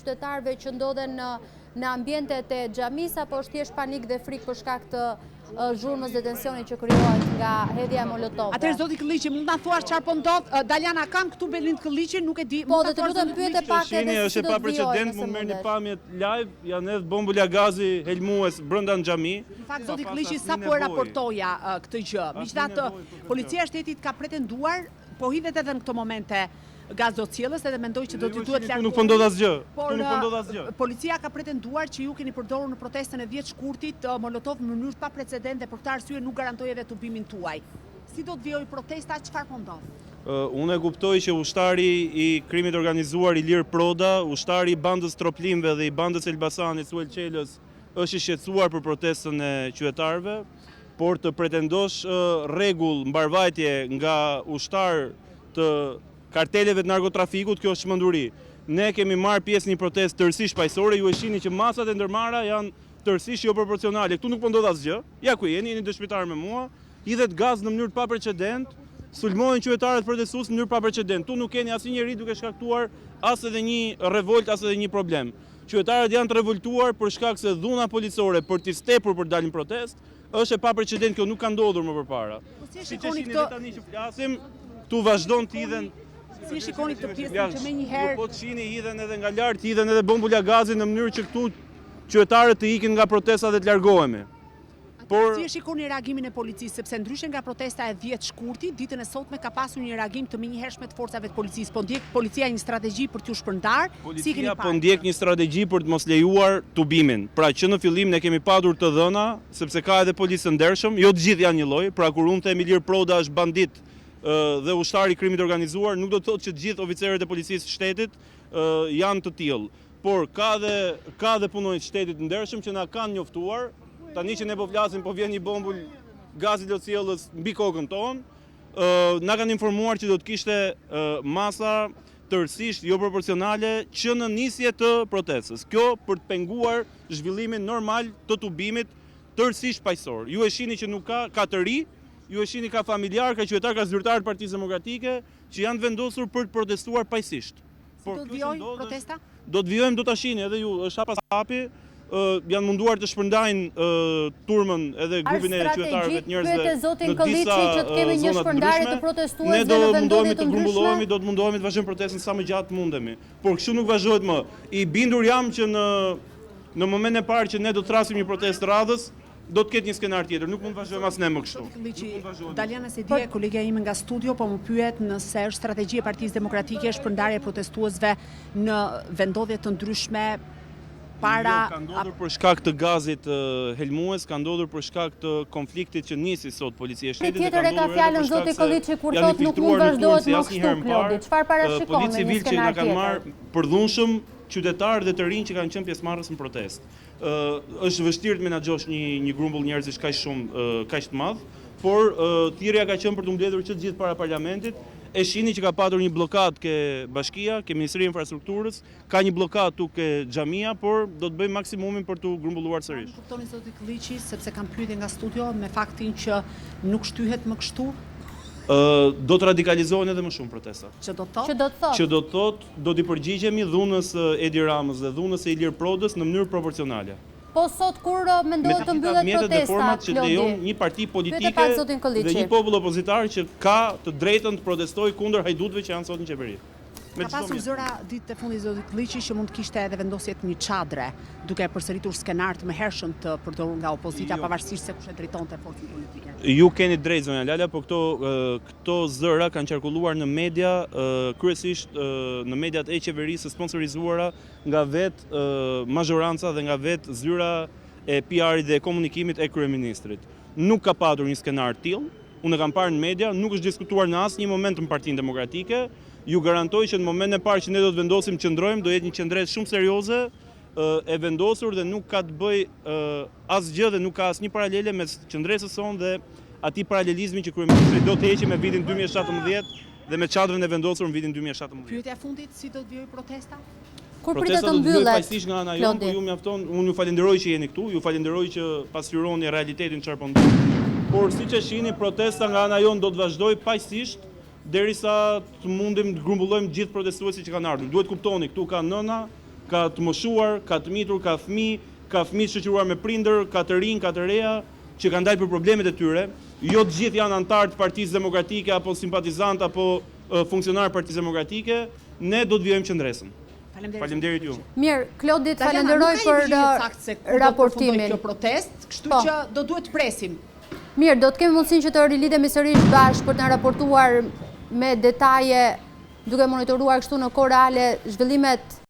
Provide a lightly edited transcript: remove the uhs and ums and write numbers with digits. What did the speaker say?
qytetarëve që ndodhen në ambientet e xhamisë, apo është thjesht panik dhe frikë për shkak të zhurmës dhe tensionit që krijohet nga hedhja e molotovëve? Atëherë zoti Këlliçi, mund na thuash çfarë po ndodh? Daljana, kam këtu Belind Këlliçin, nuk e di. Po, dhe të lutem pyete pak edhe si do të vijojë. Mund merrni pamjet live, janë edhe bombula gazi helmues brenda në xhami. Në fakt zoti Këlliçi sapo e raportoja këtë gjë. Megjithatë, policia e shtetit ka pretenduar, po hidhet edhe në këto momente gazociellës edhe mendoj që do t'i duhet largohet. Nuk po ndodh asgjë. Por policia ka pretenduar që ju keni përdorur në protestën e 10 shkurtit molotov në mënyrë pa precedent dhe për këtë arsye nuk garantoj edhe tubimin tuaj. Si do të vijojë protesta, çfarë po ndodh? Unë e kuptoj që ushtari i krimit organizuar Ilir Proda, ushtari i bandës Troplimve dhe i bandës Elbasanit Suel Qelës është i shqetësuar për protestën e qytetarëve, por të pretendosh rregull mbarvajtje nga ushtar të karteleve të narkotrafikut, kjo është çmenduri. Ne kemi marrë pjesë në një protestë tërësisht paqësorë, ju e shihni që masat e ndërmarra janë tërësisht jo proporcionale. Këtu nuk po ndodh asgjë. Ja ku jeni dëshmitar me mua, hidhet gaz në mënyrë pa precedent, sulmohen qytetarët protestues në mënyrë pa precedent. Tu nuk keni asnjë njerëz duke shkaktuar as edhe një revolt, as edhe një problem. Qytetarët janë të revoltuar për shkak se dhuna policore për të stepur për dalin protestë është e pa precedent, kjo nuk ka ndodhur më përpara. Si shikoni këtë tani që flasim, këtu vazhdon të hidhen. Si shikoni këtë pjesën që menjëherë po të shihni hidhen edhe nga lart, hidhen edhe bombula gazi në mënyrë që këtu qytetarët të ikin nga protesta dhe të largohemi. Si e shikoni reagimin e policisë, sepse ndryshe nga protesta e 10 shkurtit, ditën e sotme ka pasur një reagim të menjëhershme të forcave të policisë. Po ndjek policia një strategji për t'u shpërndar? Policia po ndjek një strategji për të mos lejuar tubimin. Pra që në fillim ne kemi padur të dhëna, sepse ka edhe policë ndershëm, jo të gjithë janë një lloj, pra kur unë them Ilir Proda është bandit dhe ushtari i krimit organizuar, nuk do të thotë që të gjithë oficerët e policisë së shtetit janë të tillë. Por ka dhe punonjës shtetit ndershëm që na kanë njoftuar. Tani që ne po flasim, po vjen një bombull gazi lotësiellës mbi kokën tonë. Na kanë informuar që do të kishte masa tërësisht jo proporcionale që në nisje të protestës. Kjo për të penguar zhvillimin normal të tubimit tërësisht paqësor. Ju e shihni që nuk ka të ri, ju e shihni ka familjar, ka qytetar, ka zyrtar të Partisë Demokratike që janë vendosur për të protestuar paqësisht. Do të vijojë protesta? Do të vijojmë, do ta shihni edhe ju, është hapa hapi. Janë munduar të shpërndajnë turmën edhe grupin e qytetarëve të njerëzve në disa zona të ndryshme. Ne do mundohemi të grumbullohemi, do të mundohemi të vazhdojmë protestën sa më gjatë mundemi. Por kështu nuk vazhdohet më. I bindur jam që në momentin e parë që ne do të thrasim një protestë radhës, do të ketë një skenar tjetër, nuk mund të vazhdojmë as ne më kështu. Daljana Sedie, kolegja ime nga studio, po më pyet nëse është strategji e Partisë Demokratike shpërndarje protestuesve në vendodhje të ndryshme ka ndodhur për shkak të gazit helmues, ka ndodhur për shkak të konfliktit që nisi sot policia e shtetit. Tjetër e ka fjalën zoti Kolliçi kur thotë nuk mund vazhdohet më kështu, Klodi. Çfarë parashikon në policia civil që na kanë marrë përdhunshëm qytetarë dhe të rinj që kanë qenë pjesëmarrës në protestë. Është vështirë të menaxhosh një grumbull njerëzish kaq të madh, por thirrja ka qenë për të mbledhur që të gjithë para parlamentit. E shihni që ka patur një blokadë ke Bashkia, ke Ministria e Infrastrukturës, ka një blokadë tu ke xhamia, por do të bëjmë maksimumin për t'u grumbulluar sërish. Kuptoni zoti Këlliçi, sepse kam pyetje nga studio me faktin që nuk shtyhet më kështu? Do të radikalizohen edhe më shumë protesta. Që do të thotë? Që do të thotë, do t'i përgjigjemi dhunës Edi Ramës dhe dhunës e Ilir Prodës në mënyrë proporcionale. Po sot kur mendohet të mbyllet protesta, që lejon një parti politike dhe një popull opozitar që ka të drejtën të protestojë kundër hajdutëve që janë sot në qeveri. Ka pasur zëra ditë e fundit zoti Këlliçi që mund të kishte edhe vendosje të një çadre, duke përsëritur skenar të mëhershëm të përdorur nga opozita pavarësisht se kush e drejtonte forcën politike. Ju keni drejt zonja Lala, po këto zëra kanë qarkulluar në media, kryesisht në mediat e qeverisë sponsorizuara nga vetë mazhoranca dhe nga vetë zyra e PR-it dhe komunikimit e kryeministrit. Nuk ka patur një skenar të tillë. Unë e kam parë në media, nuk është diskutuar në asnjë moment në Partinë Demokratike. Ju garantoj që në momentin e parë që ne do të vendosim të qëndrojmë, do jetë një qendresë shumë serioze e vendosur dhe nuk ka të bëjë asgjë dhe nuk ka asnjë paralele mes qendresës sonë dhe atij paralelizmi që kryeministri do të heqë me vitin 2017 dhe me çadrën e vendosur në vitin 2017. Pyetja e fundit, si do të vijojë protesta? Kur pritet të mbyllet? Paqësisht nga ana jonë, po ju mjafton, unë ju falenderoj që jeni këtu, ju falenderoj që pasqyroni realitetin çfarë po ndodh. Por siç e shihni, protesta nga ana jonë do të vazhdojë paqësisht derisa të mundim të grumbullojmë gjithë protestuesit që kanë ardhur. Duhet kuptoni, këtu ka nëna, ka të moshuar, ka të mitur, ka fëmijë shoqëruar me prindër, ka të rinj, ka të reja, që kanë dalë për problemet e tyre. Jo të gjithë janë antarë të Partisë Demokratike apo simpatizantë apo funksionarë Partisë Demokratike. Ne do të vijojmë qendresën. Faleminderit ju. Mirë, Klodit, falenderoj për raportimin. Kjo protest, kështu që do duhet të presim. Mirë, do të kemi mundësinë që të rilidhemi sërish bashkë për të na raportuar me detaje, duke monitoruar kështu në kohë reale zhvillimet